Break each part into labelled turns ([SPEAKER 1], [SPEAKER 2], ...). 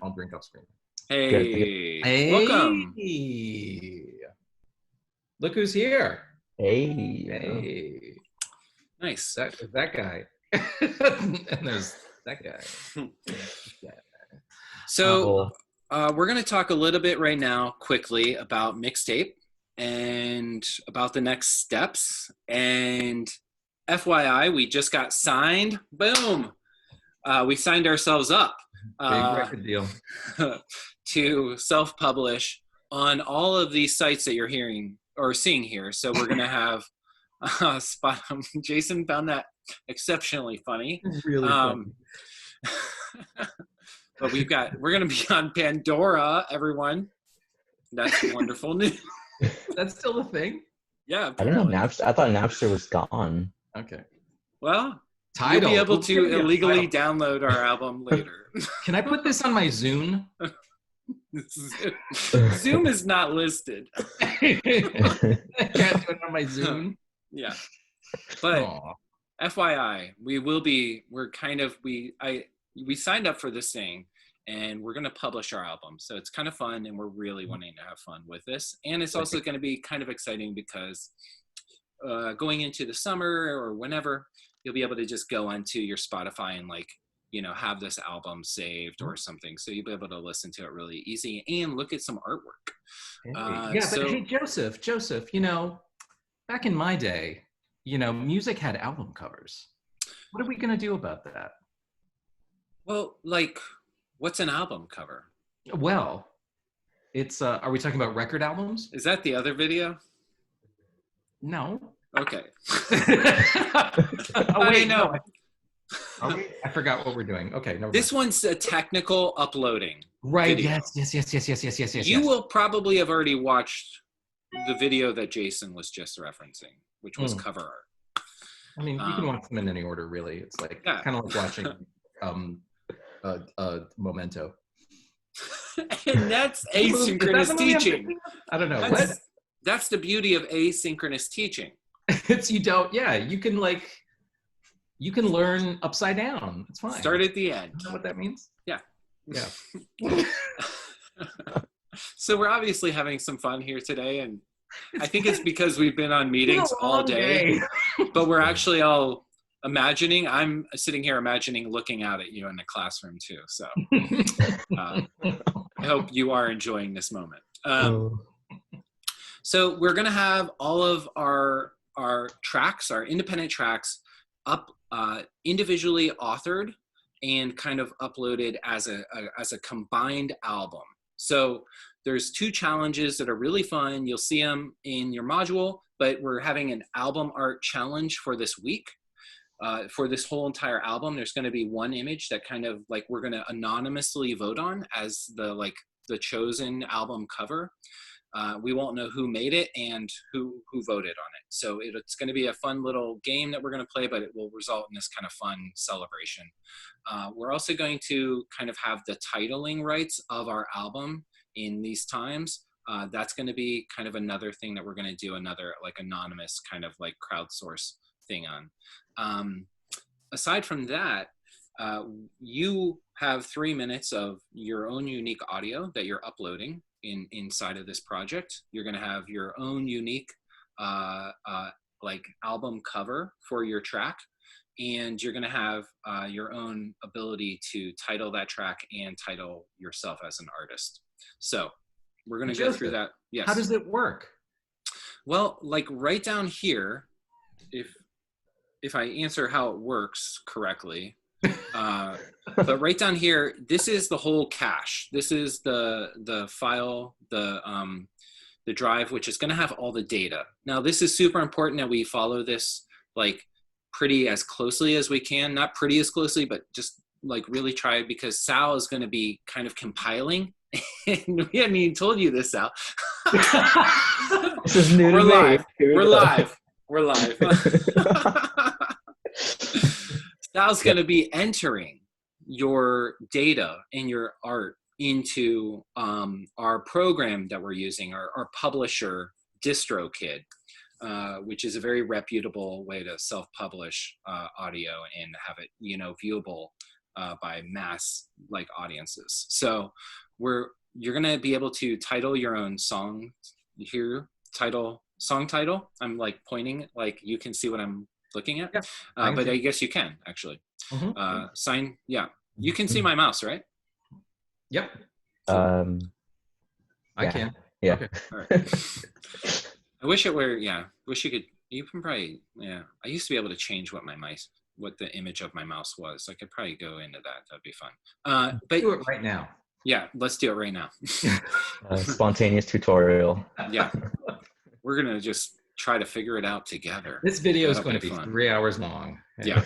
[SPEAKER 1] I'll drink off screen.
[SPEAKER 2] Hey,
[SPEAKER 1] Hey,
[SPEAKER 2] welcome.
[SPEAKER 1] look who's here.
[SPEAKER 3] Hey.
[SPEAKER 1] Hey,
[SPEAKER 2] Nice.
[SPEAKER 1] that guy. And there's that guy. Yeah.
[SPEAKER 2] So we're going to talk a little bit right now quickly about Mixtape and about the next steps. And FYI, we just got signed. Boom. We signed ourselves up
[SPEAKER 1] Big record deal.
[SPEAKER 2] to self-publish on all of these sites that you're hearing or seeing here. So we're going to have Jason found that exceptionally funny.
[SPEAKER 1] Really funny.
[SPEAKER 2] But we're going to be on Pandora, everyone. That's wonderful news.
[SPEAKER 1] That's still a thing?
[SPEAKER 2] Yeah.
[SPEAKER 3] I don't know. Napster. I thought Napster was gone.
[SPEAKER 1] Okay.
[SPEAKER 2] Well,
[SPEAKER 1] Tidal.
[SPEAKER 2] you'll be able to illegally download our album later.
[SPEAKER 1] Can I put this on my Zune?
[SPEAKER 2] Zoom is not listed.
[SPEAKER 1] I can't do it on my Zune.
[SPEAKER 2] Yeah. But
[SPEAKER 1] Aww.
[SPEAKER 2] FYI, we signed up for this thing and we're going to publish our album. So it's kind of fun and we're really wanting to have fun with this. And it's also going to be kind of exciting because going into the summer or whenever, you'll be able to just go onto your Spotify and have this album saved or something. So you'll be able to listen to it really easy and look at some artwork.
[SPEAKER 1] But hey, Joseph, back in my day, music had album covers. What are we going to do about that?
[SPEAKER 2] Well, what's an album cover?
[SPEAKER 1] Well, it's, are we talking about record albums?
[SPEAKER 2] Is that the other video?
[SPEAKER 1] No.
[SPEAKER 2] Okay.
[SPEAKER 1] Oh, wait, no. I forgot what we're doing. Okay, never mind.
[SPEAKER 2] This one's a technical uploading.
[SPEAKER 1] Right,
[SPEAKER 2] video.
[SPEAKER 1] Yes.
[SPEAKER 2] You will probably have already watched the video that Jason was just referencing, which was cover art.
[SPEAKER 1] I mean, you can watch them in any order, really. It's kind of like watching Memento.
[SPEAKER 2] And that's asynchronous teaching.
[SPEAKER 1] I don't know.
[SPEAKER 2] That's the beauty of asynchronous teaching.
[SPEAKER 1] You can learn upside down. It's fine.
[SPEAKER 2] Start at the end.
[SPEAKER 1] You know what that means?
[SPEAKER 2] Yeah.
[SPEAKER 1] Yeah.
[SPEAKER 2] So we're obviously having some fun here today, and I think it's because we've been on meetings all day. But we're actually all imagining. I'm sitting here imagining looking out at you in the classroom too. So I hope you are enjoying this moment. So we're going to have all of our tracks, our independent tracks, up individually authored and kind of uploaded as a combined album. So there's 2 challenges that are really fun. You'll see them in your module, but we're having an album art challenge for this week. For this whole entire album, there's going to be one image that kind of we're going to anonymously vote on as the chosen album cover. We won't know who made it and who voted on it. So it's going to be a fun little game that we're going to play, but it will result in this kind of fun celebration. We're also going to kind of have the titling rights of our album in these times. That's going to be kind of another thing that we're going to do, another anonymous kind of crowdsource thing on. Aside from that, you have 3 minutes of your own unique audio that you're uploading inside of this project. You're going to have your own unique album cover for your track, and you're going to have your own ability to title that track and title yourself as an artist. So we're going to go through that. Yes.
[SPEAKER 1] How does it work?
[SPEAKER 2] Well, right down here, if I answer how it works correctly, but right down here, this is the whole cache. This is the file, the drive, which is going to have all the data. Now, this is super important that we follow this pretty as closely as we can. Not pretty as closely, but just really try, because Sal is going to be kind of compiling. And we hadn't even told you this, Sal.
[SPEAKER 3] This is new to me.
[SPEAKER 2] We're live. We're live. Sal's going to be entering your data and your art into our program that we're using, our publisher DistroKid, which is a very reputable way to self-publish audio and have it, viewable by mass like audiences. So you're gonna be able to title your own song here, song title. I'm like pointing, like you can see what I'm looking at.
[SPEAKER 1] Yeah,
[SPEAKER 2] But I guess you can actually.
[SPEAKER 1] Mm-hmm.
[SPEAKER 2] You can see my mouse, right?
[SPEAKER 1] Yep. I
[SPEAKER 3] Yeah.
[SPEAKER 1] can.
[SPEAKER 3] Yeah.
[SPEAKER 2] Okay. All right. I wish it were, wish you could, you can probably, I used to be able to change what the image of my mouse was. I could probably go into that. That'd be fun. But
[SPEAKER 1] do it right now.
[SPEAKER 2] Yeah, let's do it right now.
[SPEAKER 3] Spontaneous tutorial.
[SPEAKER 2] Yeah. We're going to just try to figure it out together.
[SPEAKER 1] This video is going to be fun. 3 hours long.
[SPEAKER 2] Yeah.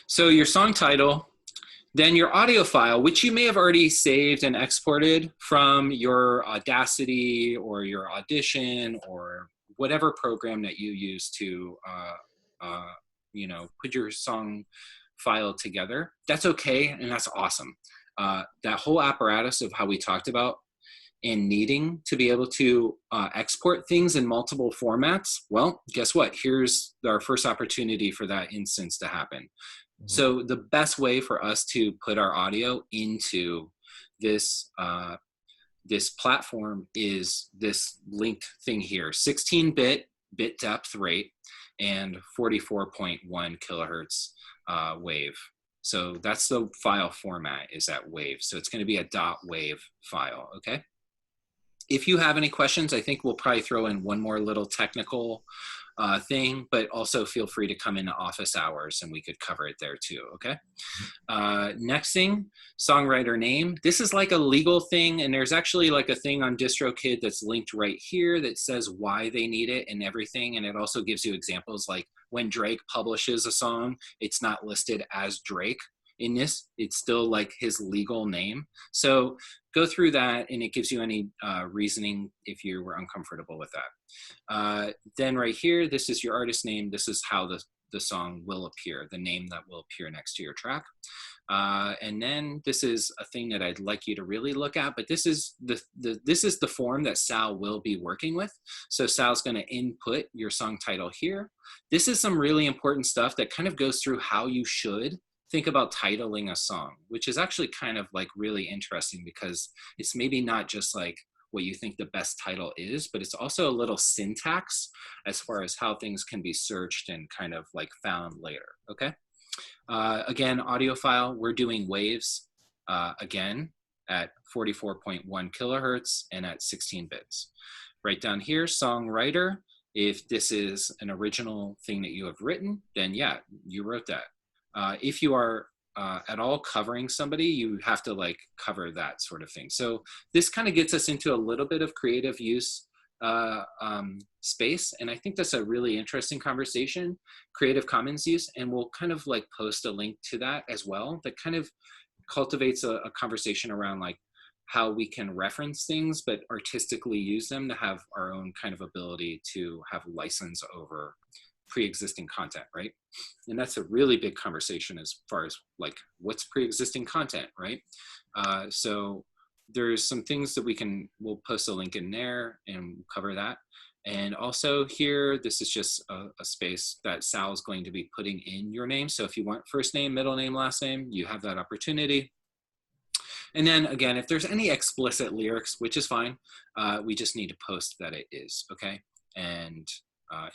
[SPEAKER 2] So your song title, then your audio file, which you may have already saved and exported from your Audacity or your Audition or whatever program that you use to, put your song file together. That's okay, and that's awesome. That whole apparatus of how we talked about and needing to be able to export things in multiple formats, well, guess what? Here's our first opportunity for that instance to happen. So the best way for us to put our audio into this this platform is this linked thing here, 16-bit bit depth rate and 44.1 kilohertz wave. So that's the file format, is that wave. So it's going to be a .wav file, okay? If you have any questions, I think we'll probably throw in one more little technical thing, but also feel free to come into office hours and we could cover it there too, okay? Next thing, songwriter name. This is like a legal thing, and there's actually like a thing on DistroKid that's linked right here that says why they need it and everything, and it also gives you examples like when Drake publishes a song, it's not listed as Drake in this, it's still like his legal name. So go through that and it gives you any reasoning if you were uncomfortable with that. Then right here, this is your artist name. This is how the song will appear, the name that will appear next to your track. And then this is a thing that I'd like you to really look at, but this is the form that Sal will be working with. So Sal's going to input your song title here. This is some really important stuff that kind of goes through how you should think about titling a song, which is actually kind of like really interesting because it's maybe not just like what you think the best title is, but it's also a little syntax as far as how things can be searched and kind of like found later, okay? Again, audio file, we're doing waves, again, at 44.1 kilohertz and at 16 bits. Right down here, songwriter, if this is an original thing that you have written, then yeah, you wrote that. If you are at all covering somebody, you have to like cover that sort of thing. So this kind of gets us into a little bit of creative use space. And I think that's a really interesting conversation, Creative Commons use. And we'll kind of like post a link to that as well. That kind of cultivates a conversation around like how we can reference things, but artistically use them to have our own kind of ability to have license over pre-existing content, right? And that's a really big conversation as far as like what's pre-existing content, right? So there's some things that we'll post a link in there and cover that. And also here, this is just a space that Sal is going to be putting in your name. So if you want first name, middle name, last name, you have that opportunity. And then again, if there's any explicit lyrics, which is fine, we just need to post that it is, okay? And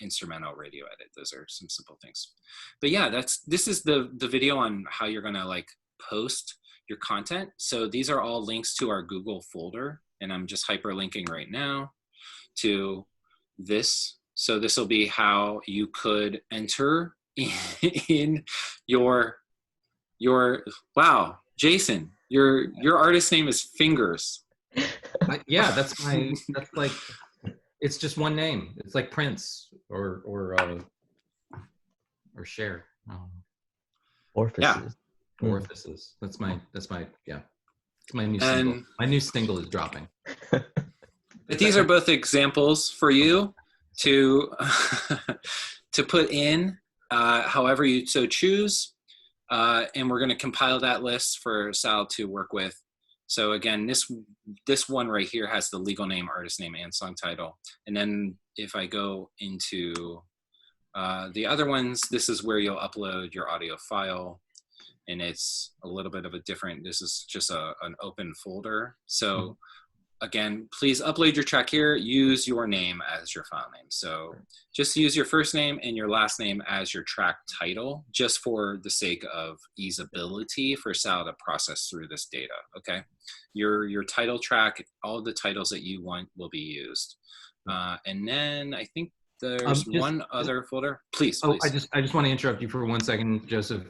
[SPEAKER 2] instrumental radio edit. Those are some simple things. But yeah, this is the video on how you're gonna like post your content. So these are all links to our Google folder, and I'm just hyperlinking right now to this. So this will be how you could enter in your wow, Jason, your artist name is Fingers.
[SPEAKER 1] Yeah, that's like, it's just one name. It's like Prince or Cher.
[SPEAKER 3] Orifices.
[SPEAKER 1] Yeah. Orifices. That's my yeah. It's my new single. My new single is dropping.
[SPEAKER 2] But these are both examples for you to to put in however you so choose. And we're going to compile that list for Sal to work with. So again, this one right here has the legal name, artist name, and song title. And then if I go into the other ones, this is where you'll upload your audio file. and it's a little bit of a different, this is just an open folder. So again, please upload your track here, use your name as your file name. So just use your first name and your last name as your track title, just for the sake of easeability for Sal to process through this data, okay? Your title track, all the titles that you want will be used. And then I think there's one other folder. Please, please.
[SPEAKER 1] I just want to interrupt you for 1 second, Joseph.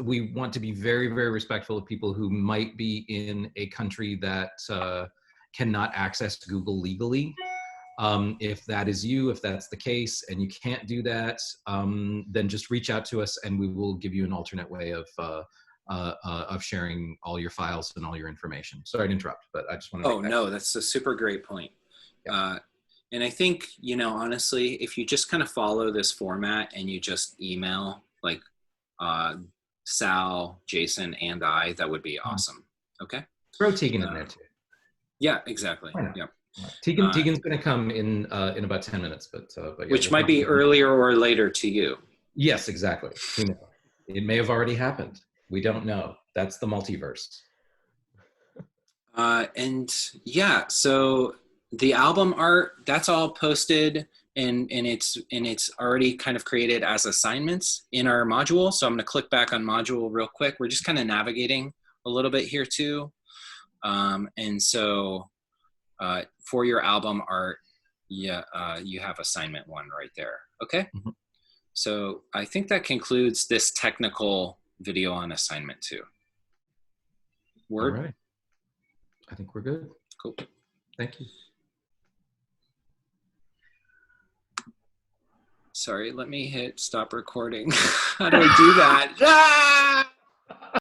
[SPEAKER 1] We want to be very, very respectful of people who might be in a country that cannot access Google legally. If that is you, if that's the case, and you can't do that, then just reach out to us, and we will give you an alternate way of sharing all your files and all your information. Sorry to interrupt, but I just want to.
[SPEAKER 2] Oh no, that's a super great point. Yeah. And I think, you know, honestly, if you just kind of follow this format and you just email like Sal, Jason, and I, that would be awesome. Okay.
[SPEAKER 1] Throw Tegan in there too.
[SPEAKER 2] Yeah, exactly. Yeah.
[SPEAKER 1] Tegan's going to come in about 10 minutes, but yeah,
[SPEAKER 2] which might be earlier or later to you.
[SPEAKER 1] Yes, exactly. Who knows? It may have already happened. We don't know. That's the multiverse.
[SPEAKER 2] And yeah, so the album art, that's all posted and it's already kind of created as assignments in our module. So I'm going to click back on module real quick. We're just kind of navigating a little bit here too. And so for your album art, yeah, you have assignment 1 right there. Okay. Mm-hmm. So I think that concludes this technical video on assignment 2. Word?
[SPEAKER 1] All right. I think we're good.
[SPEAKER 2] Cool.
[SPEAKER 1] Thank you.
[SPEAKER 2] Sorry, let me hit stop recording. How do I do that? Ah!